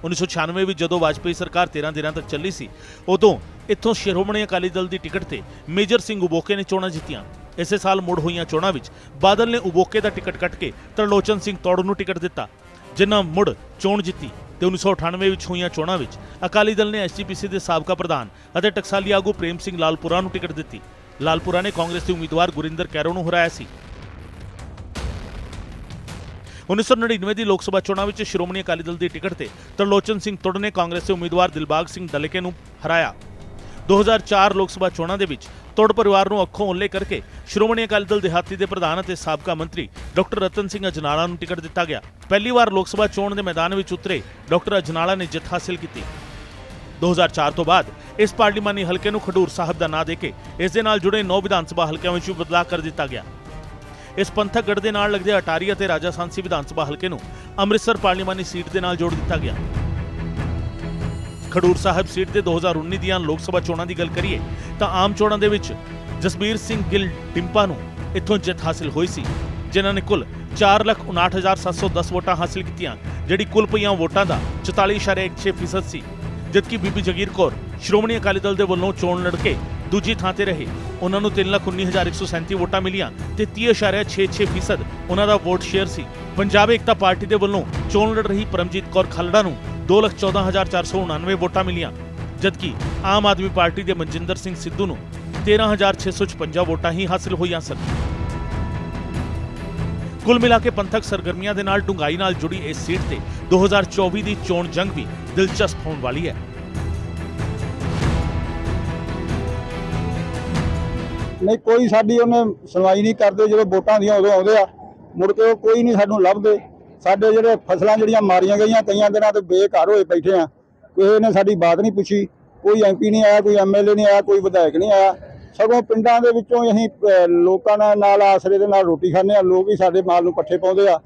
S6: 1996 ਵਿੱਚ ਜਦੋਂ ਵਾਜਪੇਈ ਸਰਕਾਰ 13 ਦਿਨਾਂ ਤੱਕ ਚੱਲੀ ਸੀ, ਉਦੋਂ ਇੱਥੋਂ ਸ਼੍ਰੋਮਣੀ ਅਕਾਲੀ ਦਲ ਦੀ ਟਿਕਟ ਤੇ ਮੇਜਰ ਸਿੰਘ ਉਬੋਕੇ ਨੇ ਚੋਣਾਂ ਜਿੱਤੀਆਂ। ਇਸੇ ਸਾਲ ਮੁੜ ਹੋਈਆਂ ਚੋਣਾਂ ਵਿੱਚ ਬਾਦਲ ਨੇ ਉਬੋਕੇ ਦਾ ਟਿਕਟ ਕੱਟ ਕੇ ਤਰਲੋਚਨ ਸਿੰਘ ਤੋੜ ਨੂੰ ਟਿਕਟ ਦਿੱਤਾ, ਜਿਨ੍ਹਾਂ ਮੁੜ ਚੋਣ ਜਿੱਤੀ ਤੇ 1998 ਵਿੱਚ ਹੋਈਆਂ ਚੋਣਾਂ ਵਿੱਚ ਅਕਾਲੀ ਦਲ ਨੇ ਐਸਜੀਪੀਸੀ ਦੇ ਸਾਬਕਾ ਪ੍ਰਧਾਨ ਅਤੇ ਟਕਸਾਲੀ ਆਗੂ ਪ੍ਰੇਮ ਸਿੰਘ ਲਾਲਪੁਰਾ ਨੂੰ ਟਿਕਟ ਦਿੱਤੀ। ਲਾਲਪੁਰਾ ਨੇ ਕਾਂਗਰਸ ਦੇ ਉਮੀਦਵਾਰ ਗੁਰਿੰਦਰ ਕੈਰੋਂ ਨੂੰ ਹਰਾਇਆ ਸੀ। 1999 ਦੀ ਲੋਕ ਸਭਾ ਚੋਣਾਂ ਵਿੱਚ ਸ਼੍ਰੋਮਣੀ ਅਕਾਲੀ ਦਲ ਦੀ ਟਿਕਟ ਤੇ ਤਰਲੋਚਨ ਸਿੰਘ ਤੁੱਡ ਨੇ ਕਾਂਗਰਸ ਦੇ ਉਮੀਦਵਾਰ ਦਿਲਬਾਗ ਸਿੰਘ ਡਲਕੇ ਨੂੰ ਹਰਾਇਆ। 2004 ਲੋਕ ਸਭਾ ਚੋਣਾਂ ਦੇ ਵਿੱਚ ਤੁੱਡ ਪਰਿਵਾਰ ਨੂੰ ਅੱਖੋਂ ਓਹਲੇ ਕਰਕੇ ਸ਼੍ਰੋਮਣੀ ਅਕਾਲੀ ਦਲ ਦਿਹਾਤੀ ਦੇ ਪ੍ਰਧਾਨ ਅਤੇ ਸਾਬਕਾ ਮੰਤਰੀ ਡਾਕਟਰ ਰਤਨ ਸਿੰਘ ਅਜਨਾਲਾ ਨੂੰ ਟਿਕਟ ਦਿੱਤਾ ਗਿਆ। ਪਹਿਲੀ ਵਾਰ ਲੋਕ ਸਭਾ ਚੋਣ ਦੇ ਮੈਦਾਨ ਵਿੱਚ ਉਤਰੇ ਡਾਕਟਰ ਅਜਨਾਲਾ ਨੇ ਜਿੱਤ ਹਾਸਲ ਕੀਤੀ। 2004 ਤੋਂ ਬਾਅਦ ਇਸ ਪਾਰਲੀਮਾਨੀ ਹਲਕੇ ਨੂੰ ਖਡੂਰ ਸਾਹਿਬ ਦਾ ਨਾਂ ਦੇ ਕੇ ਇਸ ਦੇ ਨਾਲ ਜੁੜੇ 9 ਵਿਧਾਨ ਸਭਾ ਹਲਕਿਆਂ ਵਿੱਚ ਵੀ ਬਦਲਾਅ ਕਰ ਦਿੱਤਾ ਗਿਆ। ਇਸ ਪੰਥਕ ਗੜ੍ਹ ਦੇ ਨਾਲ ਲੱਗਦੇ ਅਟਾਰੀ ਅਤੇ ਰਾਜਾ ਸਾਂਸੀ ਵਿਧਾਨ ਸਭਾ ਹਲਕੇ ਨੂੰ ਅੰਮ੍ਰਿਤਸਰ ਪਾਰਲੀਮਾਨੀ ਸੀਟ ਦੇ ਨਾਲ ਜੋੜ ਦਿੱਤਾ ਗਿਆ। ਖਡੂਰ ਸਾਹਿਬ ਸੀਟ ਦੇ 2019 ਦੀਆਂ ਲੋਕ ਸਭਾ ਚੋਣਾਂ ਦੀ ਗੱਲ ਕਰੀਏ ਤਾਂ ਆਮ ਚੋਣਾਂ ਦੇ ਵਿੱਚ ਜਸਬੀਰ ਸਿੰਘ ਗਿੱਲ ਡਿੰਪਾ ਨੂੰ ਇੱਥੋਂ ਜਿੱਤ ਹਾਸਲ ਹੋਈ ਸੀ, ਜਿਨ੍ਹਾਂ ਨੇ ਕੁੱਲ 4,59,710 ਵੋਟਾਂ ਹਾਸਲ ਕੀਤੀਆਂ, ਜਿਹੜੀ ਕੁੱਲ ਪਈਆਂ ਵੋਟਾਂ ਦਾ 44.16% ਸੀ। ਜਦਕਿ ਬੀਬੀ ਜਗੀਰ ਕੌਰ ਸ਼੍ਰੋਮਣੀ ਅਕਾਲੀ ਦਲ ਦੇ ਵੱਲੋਂ ਚੋਣ ਲੜ ਕੇ ਦੂਜੀ ਥਾਂ ਤੇ ਰਹੇ। ਉਹਨਾਂ ਨੂੰ 3,19,137 ਵੋਟਾਂ ਮਿਲੀਆਂ ਤੇ 30.66% ਉਹਨਾਂ ਦਾ ਵੋਟ ਸ਼ੇਅਰ ਸੀ। ਪੰਜਾਬ ਏਕਤਾ ਪਾਰਟੀ ਦੇ ਵੱਲੋਂ ਚੋਣ ਲੜ ਰਹੀ ਪਰਮਜੀਤ ਕੌਰ ਖਾਲੜਾ ਨੂੰ 2,14,499 ਵੋਟਾਂ ਮਿਲੀਆਂ, ਜਦਕਿ ਆਮ ਆਦਮੀ ਪਾਰਟੀ ਦੇ ਮਨਜਿੰਦਰ ਸਿੰਘ ਸਿੱਧੂ ਨੂੰ 13,656 ਵੋਟਾਂ ਹੀ ਹਾਸਲ ਹੋਈਆਂ ਸਨ। ਕੁੱਲ ਮਿਲਾ ਕੇ ਪੰਥਕ ਸਰਗਰਮੀਆਂ ਦੇ ਨਾਲ ਡੂੰਘਾਈ ਨਾਲ ਜੁੜੀ ਇਸ ਸੀਟ ਤੇ 2024 ਦੀ ਚੋਣ ਜੰਗ ਵੀ ਦਿਲਚਸਪ ਹੋਣ ਵਾਲੀ ਹੈ।
S1: ਨਹੀਂ ਕੋਈ ਸਾਡੀ ਉਹਨੇ ਸੁਣਵਾਈ ਨਹੀਂ ਕਰਦੇ। ਜਦੋਂ ਵੋਟਾਂ ਦੀਆਂ ਉਦੋਂ ਆਉਂਦੇ ਆ, ਮੁੜ ਕੇ ਉਹ ਕੋਈ ਨਹੀਂ ਸਾਨੂੰ ਲੱਭਦੇ। ਸਾਡੇ ਜਿਹੜੇ ਫਸਲਾਂ ਜਿਹੜੀਆਂ ਮਾਰੀਆਂ ਗਈਆਂ ਕਈਆਂ ਦਿਨਾਂ ਤੋਂ ਬੇਘਰ ਹੋਏ ਬੈਠੇ ਆ, ਕਿਸੇ ਨੇ ਸਾਡੀ ਬਾਤ ਨਹੀਂ ਪੁੱਛੀ। ਕੋਈ MP ਨਹੀਂ ਆਇਆ, ਕੋਈ MLA ਨਹੀਂ ਆਇਆ, ਕੋਈ ਵਿਧਾਇਕ ਨਹੀਂ ਆਇਆ। ਸਗੋਂ ਪਿੰਡਾਂ ਦੇ ਵਿੱਚੋਂ ਅਸੀਂ ਲੋਕਾਂ ਨਾਲ ਆਸਰੇ ਦੇ ਨਾਲ ਰੋਟੀ ਖਾਂਦੇ ਆ। ਲੋਕ ਹੀ ਸਾਡੇ ਮਾਲ ਨੂੰ ਪੱਠੇ ਪਾਉਂਦੇ ਆ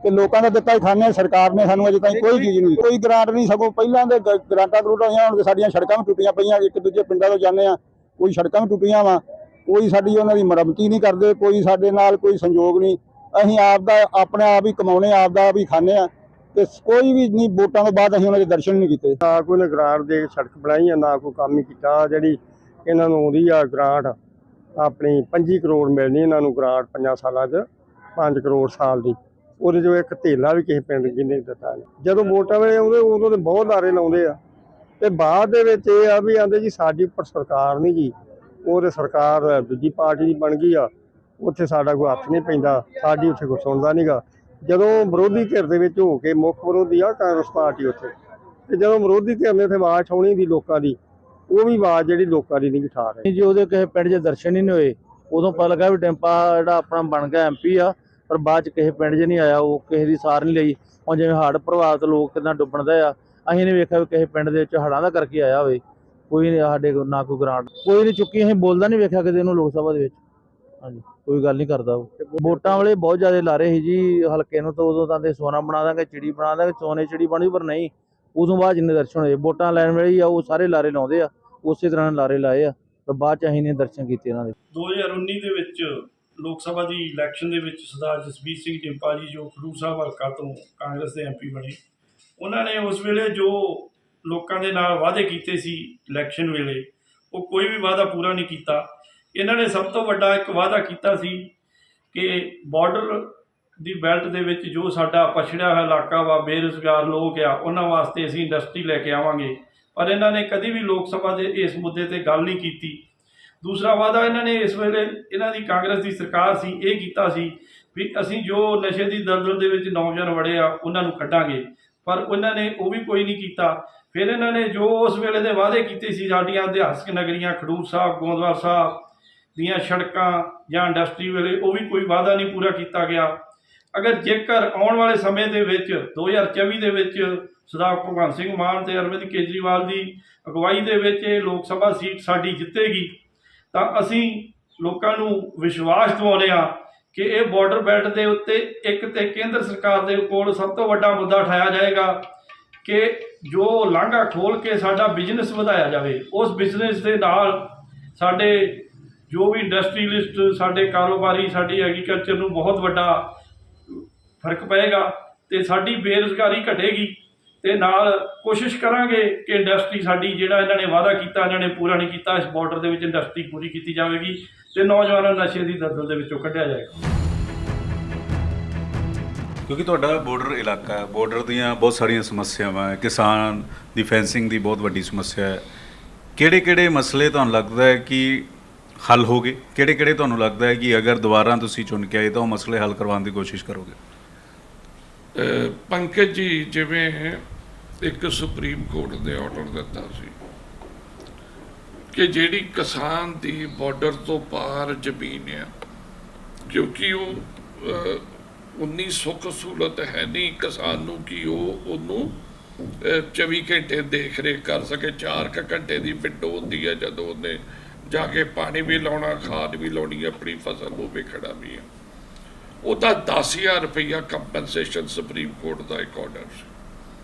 S1: ਤੇ ਲੋਕਾਂ ਦਾ ਦਿੱਤਾ ਹੀ ਖਾਂਦੇ ਆ। ਸਰਕਾਰ ਨੇ ਸਾਨੂੰ ਅਜੇ ਤਾਈਂ ਕੋਈ ਚੀਜ਼ ਨਹੀਂ, ਕੋਈ ਗ੍ਰਾਂਟ ਨਹੀਂ। ਸਗੋਂ ਪਹਿਲਾਂ ਦੇ ਗ੍ਰਾਂਟਾਂ ਗਰੂਟਾਂ ਹੋਈਆਂ, ਹੁਣ ਤੇ ਸਾਡੀਆਂ ਸੜਕਾਂ ਵੀ ਟੁੱਟੀਆਂ ਪਈਆਂ। ਇੱਕ ਦੂਜੇ ਪਿੰਡਾਂ ਤੋਂ ਜਾਂਦੇ ਆ, ਕੋਈ ਸੜਕਾਂ ਵੀ ਟੁੱਟੀਆਂ ਵਾ, ਕੋਈ ਸਾਡੀ ਉਹਨਾਂ ਦੀ ਮੁਰੰਮਤੀ ਨਹੀਂ ਕਰਦੇ, ਕੋਈ ਸਾਡੇ ਨਾਲ ਕੋਈ ਸੰਯੋਗ ਨਹੀਂ। ਅਸੀਂ ਆਪ ਦਾ ਆਪਣੇ ਆਪ ਹੀ ਕਮਾਉਣੇ, ਆਪ ਦਾ ਵੀ ਖਾਂਦੇ ਆ ਤੇ ਕੋਈ ਵੀ ਨਹੀਂ। ਵੋਟਾਂ ਤੋਂ ਬਾਅਦ ਅਸੀਂ ਉਹਨਾਂ ਦੇ ਦਰਸ਼ਨ ਨਹੀਂ ਕੀਤੇ।
S2: ਨਾ ਕੋਈ ਨੇ ਗ੍ਰਾਂਟ ਦੇ ਸੜਕ ਬਣਾਈ ਆ, ਨਾ ਕੋਈ ਕੰਮ ਹੀ ਕੀਤਾ। ਜਿਹੜੀ ਇਹਨਾਂ ਨੂੰ ਆਉਂਦੀ ਆ ਗ੍ਰਾਂਟ ਆਪਣੀ 25 ਕਰੋੜ ਮਿਲਣੀ ਇਹਨਾਂ ਨੂੰ ਗ੍ਰਾਂਟ 5 ਸਾਲਾਂ 'ਚ, 5 ਕਰੋੜ ਸਾਲ ਦੀ। ਉਹਦੇ 'ਚੋਂ ਇੱਕ ਧੇਲਾ ਵੀ ਕਿਸੇ ਪਿੰਡ ਜਿਹਨੇ ਦਿੱਤਾ। ਜਦੋਂ ਵੋਟਾਂ ਵੇਲੇ ਆਉਂਦੇ ਉਦੋਂ ਤਾਂ ਬਹੁਤ ਲਾਰੇ ਲਾਉਂਦੇ ਆ ਤੇ ਬਾਅਦ ਦੇ ਵਿੱਚ ਇਹ ਆ ਵੀ ਆਂਦੇ ਜੀ ਸਾਡੀ ਉੱਪਰ ਸਰਕਾਰ ਨਹੀਂ ਜੀ, ਉਹ ਤੇ ਸਰਕਾਰ ਦੂਜੀ ਪਾਰਟੀ ਦੀ ਬਣ ਗਈ ਆ, ਉੱਥੇ ਸਾਡਾ ਕੋਈ ਹੱਥ ਨਹੀਂ ਪੈਂਦਾ, ਸਾਡੀ ਉੱਥੇ ਕੋਈ ਸੁਣਦਾ ਨਹੀਂ ਗਾ। ਜਦੋਂ ਵਿਰੋਧੀ ਧਿਰ ਦੇ ਵਿੱਚ ਹੋ ਕੇ ਮੁੱਖ ਵਿਰੋਧੀ ਆ ਕਾਂਗਰਸ ਪਾਰਟੀ ਉੱਥੇ, ਤੇ ਜਦੋਂ ਵਿਰੋਧੀ ਧਿਰ ਨੇ ਉੱਥੇ ਆਵਾਜ਼ ਉਠਾਉਣੀ ਦੀ ਲੋਕਾਂ ਦੀ, ਉਹ ਵੀ ਆਵਾਜ਼ ਜਿਹੜੀ ਲੋਕਾਂ ਦੀ ਨਹੀਂ ਉਠਾ ਰਹੇ
S1: ਜੀ। ਉਹਦੇ ਕਿਸੇ ਪਿੰਡ 'ਚ ਦਰਸ਼ਨ ਹੀ ਨਹੀਂ ਹੋਏ, ਉਦੋਂ ਪਤਾ ਲੱਗਾ ਵੀ ਡਿੰਪਾ ਜਿਹੜਾ ਆਪਣਾ ਬਣ ਗਿਆ MP ਆ, ਪਰ ਬਾਅਦ 'ਚ ਕਿਸੇ ਪਿੰਡ 'ਚ ਨਹੀਂ ਆਇਆ। ਉਹ ਕਿਸੇ ਦੀ ਸਾਰ ਨਹੀਂ ਲਈ। ਹੁਣ ਜਿਵੇਂ ਹੜ੍ਹ ਪ੍ਰਭਾਵਿਤ ਲੋਕ ਕਿੱਦਾਂ ਡੁੱਬਣਦੇ ਆ, ਅਸੀਂ ਨਹੀਂ ਵੇਖਿਆ ਵੀ ਕਿਸੇ ਪਿੰਡ ਦੇ ਵਿੱਚ ਹੜ੍ਹਾਂ ਦਾ ਕਰਕੇ ਆਇਆ ਹੋਵੇ। ਕੋਈ ਨਹੀਂ ਸਾਡੇ ਕੋਲ, ਨਾ ਕੋਈ ਗ੍ਰਾਂਟ ਕੋਈ ਨਹੀਂ ਚੁੱਕੀ। ਅਸੀਂ ਬੋਲਦਾ ਨਹੀਂ ਵੇਖਿਆ ਕਿਤੇ ਇਹਨੂੰ ਲੋਕ ਸਭਾ ਦੇ ਵਿੱਚ। ਹਾਂਜੀ, ਕੋਈ ਗੱਲ ਨਹੀਂ ਕਰਦਾ ਉਹ। ਵੋਟਾਂ ਵਾਲੇ ਬਹੁਤ ਜ਼ਿਆਦਾ ਲਾਰੇ ਸੀ ਜੀ ਹਲਕੇ ਨੂੰ, ਤਾਂ ਉਦੋਂ ਤਾਂ ਦੇ ਸੋਨਾ ਬਣਾ ਦਾਂਗੇ, ਚਿੜੀ ਬਣਾ ਦਾਂਗੇ, ਸੋਨੇ ਚਿੜੀ ਬਣੀ, ਪਰ ਨਹੀਂ। ਉਦੋਂ ਬਾਅਦ ਜਿੰਨੇ ਦਰਸ਼ਨ ਹੋਏ ਵੋਟਾਂ ਲੈਣ ਵੇਲੇ ਹੀ ਆ, ਉਹ ਸਾਰੇ ਲਾਰੇ ਲਾਉਂਦੇ ਆ, ਉਸੇ ਤਰ੍ਹਾਂ ਲਾਰੇ ਲਾਏ ਆ, ਪਰ ਬਾਅਦ 'ਚ ਅਸੀਂ ਨੇ ਦਰਸ਼ਨ ਕੀਤੇ ਇਹਨਾਂ ਦੇ।
S3: 2019 ਦੇ ਵਿੱਚ ਲੋਕ ਸਭਾ ਦੀ ਇਲੈਕਸ਼ਨ ਦੇ ਵਿੱਚ ਸਰਦਾਰ ਜਸਬੀਰ ਸਿੰਘ ਡਿੰਪਾ ਜੀ ਜੋ ਖਡੂਰ ਸਾਹਿਬ ਹਲਕਾ ਤੋਂ ਕਾਂਗਰਸ ਦੇ MP ਬਣੇ, ਉਹਨਾਂ ਨੇ ਉਸ ਵੇਲੇ ਜੋ ਲੋਕਾਂ ਦੇ ਨਾਲ ਵਾਅਦੇ ਕੀਤੇ ਸੀ ਇਲੈਕਸ਼ਨ ਵੇਲੇ, ਉਹ ਕੋਈ ਵੀ ਵਾਅਦਾ ਪੂਰਾ ਨਹੀਂ ਕੀਤਾ। ਇਹਨਾਂ ਨੇ ਸਭ ਤੋਂ ਵੱਡਾ ਇੱਕ ਵਾਅਦਾ ਕੀਤਾ ਸੀ ਕਿ ਬਾਰਡਰ ਦੀ ਬੈਲਟ ਦੇ ਵਿੱਚ ਜੋ ਸਾਡਾ ਪਛੜਿਆ ਹੋਇਆ ਇਲਾਕਾ ਵਾ, ਬੇਰੁਜ਼ਗਾਰ ਲੋਕ ਆ, ਉਹਨਾਂ ਵਾਸਤੇ ਅਸੀਂ ਇੰਡਸਟਰੀ ਲੈ ਕੇ ਆਵਾਂਗੇ। ਪਰ ਇਹਨਾਂ ਨੇ ਕਦੀ ਵੀ ਲੋਕ ਸਭਾ ਦੇ ਇਸ ਮੁੱਦੇ ਤੇ ਗੱਲ ਨਹੀਂ ਕੀਤੀ। ਦੂਸਰਾ ਵਾਅਦਾ ਇਹਨਾਂ ਨੇ ਇਸ ਵੇਲੇ, ਇਹਨਾਂ ਦੀ ਕਾਂਗਰਸ ਦੀ ਸਰਕਾਰ ਸੀ, ਇਹ ਕੀਤਾ ਸੀ ਵੀ ਅਸੀਂ ਜੋ ਨਸ਼ੇ ਦੀ ਦਲਦਲ ਦੇ ਵਿੱਚ ਨੌਜਵਾਨ ਵੜੇ ਆ ਉਹਨਾਂ ਨੂੰ ਕੱਢਾਂਗੇ, ਪਰ ਉਹਨਾਂ ਨੇ ਉਹ ਵੀ ਕੋਈ ਨਹੀਂ ਕੀਤਾ। ਫਿਰ ਇਹਨਾਂ ਨੇ ਜੋ ਉਸ ਵੇਲੇ ਦੇ ਵਾਅਦੇ ਕੀਤੇ ਸੀ, ਸਾਡੀਆਂ ਇਤਿਹਾਸਕ ਨਗਰੀਆਂ ਖਡੂਰ ਸਾਹਿਬ, ਗੋਂਦਵਾਲ ਸਾਹਿਬ ਦੀਆਂ ਸੜਕਾਂ ਜਾਂ ਇੰਡਸਟਰੀ ਵੇਲੇ, ਉਹ ਵੀ ਕੋਈ ਵਾਅਦਾ ਨਹੀਂ ਪੂਰਾ ਕੀਤਾ ਗਿਆ। ਅਗਰ ਜੇਕਰ ਆਉਣ ਵਾਲੇ ਸਮੇਂ ਦੇ ਵਿੱਚ 2024 ਦੇ ਵਿੱਚ ਸਰਦਾਰ ਭਗਵੰਤ ਸਿੰਘ ਮਾਨ ਤੇ ਅਰਵਿੰਦ ਕੇਜਰੀਵਾਲ ਦੀ ਅਗਵਾਈ ਦੇ ਵਿੱਚ ਇਹ ਲੋਕ ਸਭਾ ਸੀਟ ਸਾਡੀ ਜਿੱਤੇਗੀ, ਤਾਂ ਅਸੀਂ ਲੋਕਾਂ ਨੂੰ ਵਿਸ਼ਵਾਸ ਦਿਵਾਉਂਦੇ ਹਾਂ ਕਿ ਇਹ ਬਾਰਡਰ ਬੈਲਟ ਦੇ ਉੱਤੇ ਇੱਕ ਤੇ ਕੇਂਦਰ ਸਰਕਾਰ ਦੇ ਕੋਲ ਸਭ ਤੋਂ ਵੱਡਾ ਮੁੱਦਾ ਉਠਾਇਆ ਜਾਏਗਾ ਕਿ ਜੋ ਲਾਂਘਾ ਖੋਲ੍ਹ ਕੇ ਸਾਡਾ ਬਿਜ਼ਨਸ ਵਧਾਇਆ ਜਾਵੇ। ਉਸ ਬਿਜ਼ਨਸ ਦੇ ਨਾਲ ਸਾਡੇ ਜੋ ਵੀ ਇੰਡਸਟਰੀਲਿਸਟ, ਸਾਡੇ ਕਾਰੋਬਾਰੀ, ਸਾਡੀ ਐਗਰੀਕਲਚਰ ਨੂੰ ਬਹੁਤ ਵੱਡਾ ਫਰਕ ਪਏਗਾ ਤੇ ਸਾਡੀ ਬੇਰੁਜ਼ਗਾਰੀ ਘਟੇਗੀ। ਤੇ ਨਾਲ ਕੋਸ਼ਿਸ਼ ਕਰਾਂਗੇ ਕਿ ਇੰਡਸਟਰੀ ਸਾਡੀ, ਜਿਹੜਾ ਇਹਨਾਂ ਨੇ ਵਾਅਦਾ ਕੀਤਾ ਇਹਨਾਂ ਨੇ ਪੂਰਾ ਨਹੀਂ ਕੀਤਾ, ਇਸ ਬਾਰਡਰ ਦੇ ਵਿੱਚ ਇੰਡਸਟਰੀ ਪੂਰੀ ਕੀਤੀ ਜਾਵੇਗੀ ਤੇ ਨੌਜਵਾਨਾਂ ਨੂੰ ਨਸ਼ੇ ਦੀ ਦਲਦਲ ਦੇ ਵਿੱਚੋਂ ਕੱਢਿਆ ਜਾਏਗਾ।
S4: ਕਿਉਂਕਿ ਤੁਹਾਡਾ ਬਾਰਡਰ ਇਲਾਕਾ ਹੈ, ਬਾਰਡਰ ਦੀਆਂ ਬਹੁਤ ਸਾਰੀਆਂ ਸਮੱਸਿਆਵਾਂ ਹੈ, ਕਿਸਾਨ ਦੀ ਫੈਂਸਿੰਗ ਦੀ ਬਹੁਤ ਵੱਡੀ ਸਮੱਸਿਆ ਹੈ। ਕਿਹੜੇ ਮਸਲੇ ਤੁਹਾਨੂੰ ਲੱਗਦਾ ਹੈ ਕਿ ਹੱਲ ਹੋ ਗਏ? ਕਿਹੜੇ ਤੁਹਾਨੂੰ ਲੱਗਦਾ ਹੈ ਕਿ ਅਗਰ ਦੁਬਾਰਾ ਤੁਸੀਂ ਚੁਣ ਕੇ ਆਏ ਤਾਂ ਉਹ ਮਸਲੇ ਹੱਲ ਕਰਵਾਉਣ ਦੀ ਕੋਸ਼ਿਸ਼ ਕਰੋਗੇ?
S5: ਪੰਕਜ ਜੀ, ਜਿਵੇਂ ਇੱਕ ਸੁਪਰੀਮ ਕੋਰਟ ਨੇ ਆਰਡਰ ਦਿੱਤਾ ਸੀ ਕਿ ਜਿਹੜੀ ਕਿਸਾਨ ਦੀ ਬਾਰਡਰ ਤੋਂ ਪਾਰ ਜ਼ਮੀਨ ਆ, ਕਿਉਂਕਿ ਉਹ ਉਨੀ ਸੁੱਖ ਸਹੂਲਤ ਹੈ ਨਹੀਂ ਕਿਸਾਨ ਨੂੰ ਕਿ ਉਹ ਉਹਨੂੰ 24 ਘੰਟੇ ਦੇਖ ਰੇਖ ਕਰ ਸਕੇ। 4 ਘੰਟੇ ਦੀ ਵਿੰਡੋ ਹੁੰਦੀ ਹੈ ਜਦੋਂ ਉਹਨੇ ਜਾ ਕੇ ਪਾਣੀ ਵੀ ਲਾਉਣਾ, ਖਾਦ ਵੀ ਲਾਉਣੀ, ਆਪਣੀ ਫਸਲ ਨੂੰ ਵੇਖਣਾ ਵੀ ਹੈ। ਉਹਦਾ 10,000 ਰੁਪਈਆ ਕੰਪਨਸੇਸ਼ਨ ਸੁਪਰੀਮ ਕੋਰਟ ਦਾ ਇੱਕ ਆਰਡਰ ਸੀ।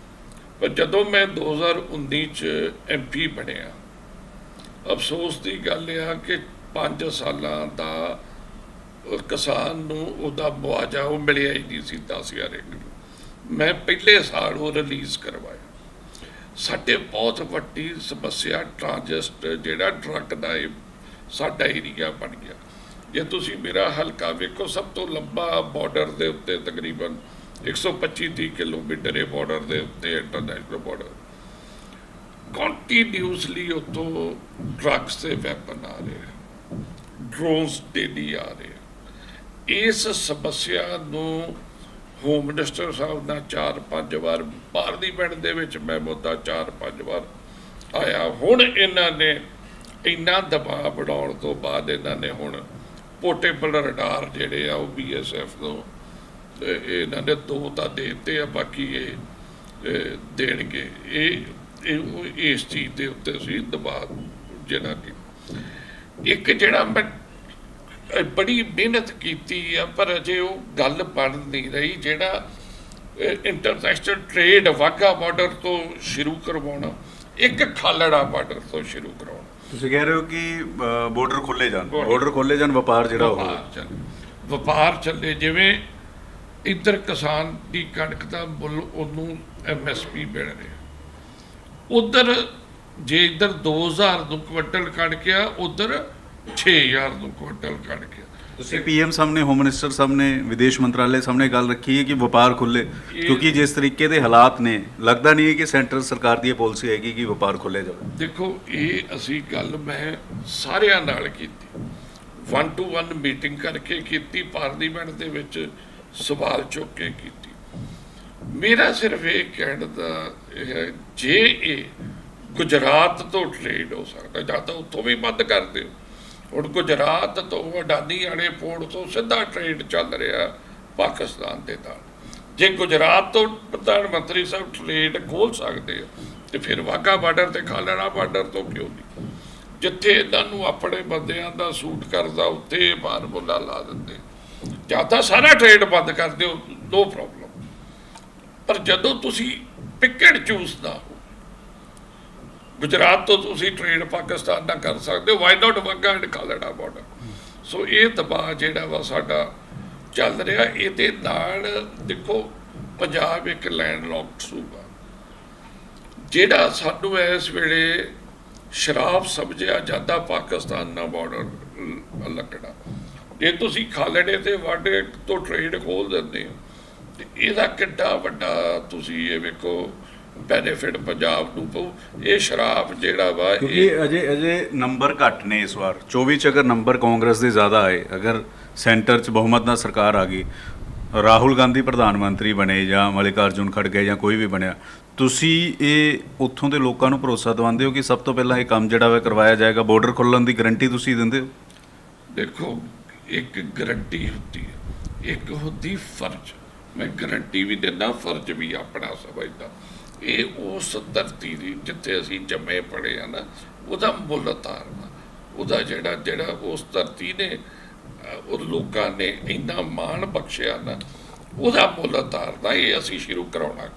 S5: ਪਰ ਜਦੋਂ ਮੈਂ 2019 ਚ MP ਬਣਿਆ, ਅਫਸੋਸ ਦੀ ਗੱਲ ਆ ਕਿ 5 ਸਾਲਾਂ ਦਾ ਕਿਸਾਨ ਨੂੰ ਉਹਦਾ ਮੁਆਵਜ਼ਾ ਉਹ ਮਿਲਿਆ ਹੀ ਨਹੀਂ ਸੀ 10,000 ਏਕੜ। ਮੈਂ ਪਹਿਲੇ ਸਾਲ ਉਹ ਰਿਲੀਜ਼ ਕਰਵਾਇਆ। ਸਾਡੇ ਬਹੁਤ ਵੱਡੀ ਸਮੱਸਿਆ ਟ੍ਰਾਂਜਿਟ ਜਿਹੜਾ ਟਰੱਕ ਦਾ ਇਹ ਸਾਡਾ ਏਰੀਆ ਬਣ ਗਿਆ। ਜੇ ਤੁਸੀਂ ਮੇਰਾ ਹਲਕਾ ਵੇਖੋ, ਸਭ ਤੋਂ ਲੰਬਾ ਬਾਰਡਰ ਦੇ ਉੱਤੇ ਤਕਰੀਬਨ 125-30 ਕਿਲੋਮੀਟਰ ਇਹ ਬਾਰਡਰ ਦੇ ਉੱਤੇ ਇੰਟਰਨੈਸ਼ਨਲ ਬਾਰਡਰ, ਕੰਟੀਨਿਊਸਲੀ ਉੱਤੋਂ ਟਰੱਕਸ ਤੇ ਵੈਪਨ ਆ ਰਹੇ, ਡਰੋਨਸ ਡੇਲੀ ਆ ਰਹੇ। ਇਸ ਸਮੱਸਿਆ ਨੂੰ ਹੋਮ ਮਿਨਿਸਟਰ ਸਾਹਿਬ ਨਾਲ 4-5 ਵਾਰ, ਪਾਰਲੀਮੈਂਟ ਦੇ ਵਿੱਚ ਮੈਂ ਮੁੱਦਾ 4-5 ਵਾਰ ਆਇਆ। ਹੁਣ ਇਹਨਾਂ ਨੇ ਇੰਨਾ ਦਬਾਅ ਬਣਾਉਣ ਤੋਂ ਬਾਅਦ ਇਹਨਾਂ ਨੇ ਹੁਣ ਪੋਰਟੇਬਲ ਰਡਾਰ ਜਿਹੜੇ ਆ ਉਹ BSF ਨੂੰ ਇਹਨਾਂ ਨੇ 2 ਤਾਂ ਦੇ ਦਿੱਤੇ ਆ, ਬਾਕੀ ਇਹ ਦੇਣਗੇ। ਇਸ ਚੀਜ਼ ਦੇ ਉੱਤੇ ਸੀ ਦਬਾਅ ਜਿਹੜਾ ਕਿ ਇੱਕ ਜਿਹੜਾ ਮੈਂ ਬੜੀ ਮਿਹਨਤ ਕੀਤੀ ਆ, ਪਰ ਅਜੇ ਉਹ ਗੱਲ ਬਣ ਨਹੀਂ ਰਹੀ। ਜਿਹੜਾ ਇੰਟਰਨੈਸ਼ਨਲ ਟ੍ਰੇਡ ਵਾਘਾ ਬਾਰਡਰ ਤੋਂ ਸ਼ੁਰੂ ਕਰਵਾਉਣਾ, ਇੱਕ ਖਾਲੜਾ ਬਾਰਡਰ ਤੋਂ ਸ਼ੁਰੂ ਕਰਵਾਉਣਾ।
S4: ਤੁਸੀਂ ਕਹਿ ਰਹੇ ਹੋ ਕਿ ਬਾਰਡਰ ਖੋਲੇ ਜਾਣ, ਵਪਾਰ ਜਿਹੜਾ
S5: ਵਪਾਰ ਚੱਲੇ। ਜਿਵੇਂ ਇੱਧਰ ਕਿਸਾਨ ਦੀ ਕਣਕ ਦਾ ਮੁੱਲ ਉਹਨੂੰ MSP ਮਿਲ ਰਿਹਾ, ਉਧਰ ਜੇ ਇੱਧਰ 2,000 ਨੂੰ ਕੁਇੰਟਲ ਕਣਕ ਆ, ਉਧਰ 6,000 ਨੂੰ ਕੁਇੰਟਲ ਕਣਕ ਆ।
S4: ਤੁਸੀਂ PM ਸਾਹਮਣੇ, ਹੋਮ ਮਿਨਿਸਟਰ ਸਾਹਮਣੇ, ਵਿਦੇਸ਼ ਮੰਤਰਾਲੇ ਸਾਹਮਣੇ ਗੱਲ ਰੱਖੀ ਹੈ ਕਿ ਵਪਾਰ ਖੁੱਲੇ, ਕਿਉਂਕਿ ਜਿਸ ਤਰੀਕੇ ਦੇ ਹਾਲਾਤ ਨੇ ਲੱਗਦਾ ਨਹੀਂ ਹੈ ਕਿ ਸੈਂਟਰ ਸਰਕਾਰ ਦੀ ਇਹ ਪਾਲਿਸੀ ਹੈਗੀ ਕਿ ਵਪਾਰ ਖੋਲ੍ਹਿਆ ਜਾਵੇ।
S5: ਦੇਖੋ, ਇਹ ਅਸੀਂ ਗੱਲ ਮੈਂ ਸਾਰਿਆਂ ਨਾਲ ਕੀਤੀ, 1 to 1 ਮੀਟਿੰਗ ਕਰਕੇ ਕੀਤੀ, ਪਾਰਲੀਮੈਂਟ ਦੇ ਵਿੱਚ ਸਵਾਲ ਚੁੱਕ ਕੇ ਕੀਤੀ। ਮੇਰਾ ਸਿਰਫ ਇਹ ਕਹਿਣ ਦਾ ਹੈ, ਜੇ ਇਹ ਗੁਜਰਾਤ ਤੋਂ ਟ੍ਰੇਡ ਹੋ ਸਕਦਾ, ਜਾਂ ਤਾਂ ਉੱਥੋਂ ਵੀ ਬੰਦ ਕਰ ਦਿਓ। ਹੁਣ ਗੁਜਰਾਤ ਤੋਂ ਅਡਾਨੀ ਵਾਲੇ ਪੋਰਟ ਤੋਂ ਸਿੱਧਾ ਟ੍ਰੇਡ ਚੱਲ ਰਿਹਾ ਪਾਕਿਸਤਾਨ ਦੇ ਨਾਲ। ਜੇ ਗੁਜਰਾਤ ਤੋਂ ਪ੍ਰਧਾਨ ਮੰਤਰੀ ਸਾਹਿਬ ਟ੍ਰੇਡ ਖੋਲ੍ਹ ਸਕਦੇ ਆ, ਤੇ ਫਿਰ ਵਾਘਾ ਬਾਰਡਰ ਤੇ ਖਾਲੜਾ ਬਾਰਡਰ ਤੋਂ ਕਿਉਂ ਨਹੀਂ? ਜਿੱਥੇ ਇਹਨਾਂ ਨੂੰ ਆਪਣੇ ਬੰਦਿਆਂ ਦਾ ਸੂਟ ਕਰਦਾ, ਉੱਥੇ ਫਾਰਮੂਲਾ ਲਾ ਦਿੰਦੇ। ਜਾਂ ਤਾਂ ਸਾਰਾ ਟ੍ਰੇਡ ਬੰਦ ਕਰ ਦਿਓ, ਨੋ ਪ੍ਰੋਬਲਮ। ਪਰ ਜਦੋਂ ਤੁਸੀਂ ਪਿਕ ਐਂਡ ਚੂਜ਼ ਨਾ ਹੋ, ਗੁਜਰਾਤ ਤੋਂ ਤੁਸੀਂ ਟ੍ਰੇਡ ਪਾਕਿਸਤਾਨ ਨਾਲ ਕਰ ਸਕਦੇ ਹੋ, why not Wagah and Khalra border. So ਇਹ ਦਬਾਅ ਜਿਹੜਾ ਵਾ ਸਾਡਾ ਚੱਲ ਰਿਹਾ। ਇਹਦੇ ਨਾਲ ਦੇਖੋ, ਪੰਜਾਬ ਇੱਕ ਲੈਂਡਲੌਕਡ ਸੂਬਾ, ਜਿਹੜਾ ਸਾਨੂੰ ਇਸ ਵੇਲੇ ਸ਼ਰਾਬ ਸਮਝਿਆ ਜਾਂਦਾ ਪਾਕਿਸਤਾਨ ਨਾਲ ਬਾਰਡਰ ਲੱਗਣਾ। ਜੇ ਤੁਸੀਂ ਖਾਲੜੇ ਤੇ ਵਾਢੇ ਤੋਂ ਟ੍ਰੇਡ ਖੋਲ੍ਹ ਦਿੰਦੇ ਹੋ, ਤੇ ਇਹਦਾ ਕਿੱਡਾ ਵੱਡਾ ਤੁਸੀਂ ਇਹ ਵੇਖੋ ਬੈਨੀਫਿਟ ਪੰਜਾਬ ਨੂੰ ਪਊ। ਇਹ ਸ਼ਰਾਬ ਜਿਹੜਾ ਵਾ,
S4: ਕਿਉਂਕਿ ਅਜੇ ਨੰਬਰ ਘੱਟ ਨੇ ਇਸ ਵਾਰ 24 ਚ। ਅਗਰ ਨੰਬਰ ਕਾਂਗਰਸ ਦੇ ਜ਼ਿਆਦਾ ਆਏ, ਅਗਰ ਸੈਂਟਰ 'ਚ ਬਹੁਮਤ ਨਾਲ ਸਰਕਾਰ ਆ ਗਈ, ਰਾਹੁਲ ਗਾਂਧੀ ਪ੍ਰਧਾਨ ਮੰਤਰੀ ਬਣੇ ਜਾਂ ਮਲਿਕਾਰਜੁਨ ਖੜਗੇ ਜਾਂ ਕੋਈ ਵੀ ਬਣਿਆ, ਤੁਸੀਂ ਇਹ ਉੱਥੋਂ ਦੇ ਲੋਕਾਂ ਨੂੰ ਭਰੋਸਾ ਦਿਵਾਉਂਦੇ ਹੋ ਕਿ ਸਭ ਤੋਂ ਪਹਿਲਾਂ ਇਹ ਕੰਮ ਜਿਹੜਾ ਵਾ ਕਰਵਾਇਆ ਜਾਏਗਾ? ਬਾਰਡਰ ਖੁੱਲ੍ਹਣ ਦੀ ਗਰੰਟੀ ਤੁਸੀਂ ਦਿੰਦੇ ਹੋ?
S5: ਦੇਖੋ, ਇੱਕ ਗਰੰਟੀ ਹੁੰਦੀ ਹੈ, ਇੱਕ ਹੁੰਦੀ ਫਰਜ਼। ਮੈਂ ਗਰੰਟੀ ਵੀ ਦਿੰਦਾ, ਫਰਜ਼ ਵੀ ਆਪਣਾ ਸਮਝਦਾ। ਇਹ ਉਸ ਧਰਤੀ ਦੀ ਜਿੱਥੇ ਅਸੀਂ ਜੰਮੇ ਪੜੇ ਆ ਨਾ, ਉਹਦਾ ਮੁੱਲ ਉਤਾਰਨਾ, ਉਹਦਾ ਜਿਹੜਾ ਉਸ ਧਰਤੀ ਨੇ ਉਹ ਲੋਕਾਂ ਨੇ ਇੰਨਾ ਮਾਣ ਬਖਸ਼ਿਆ ਨਾ, ਉਹਦਾ ਮੁੱਲ ਉਤਾਰਨਾ, ਇਹ ਅਸੀਂ ਸ਼ੁਰੂ ਕਰਾਉਣਾ।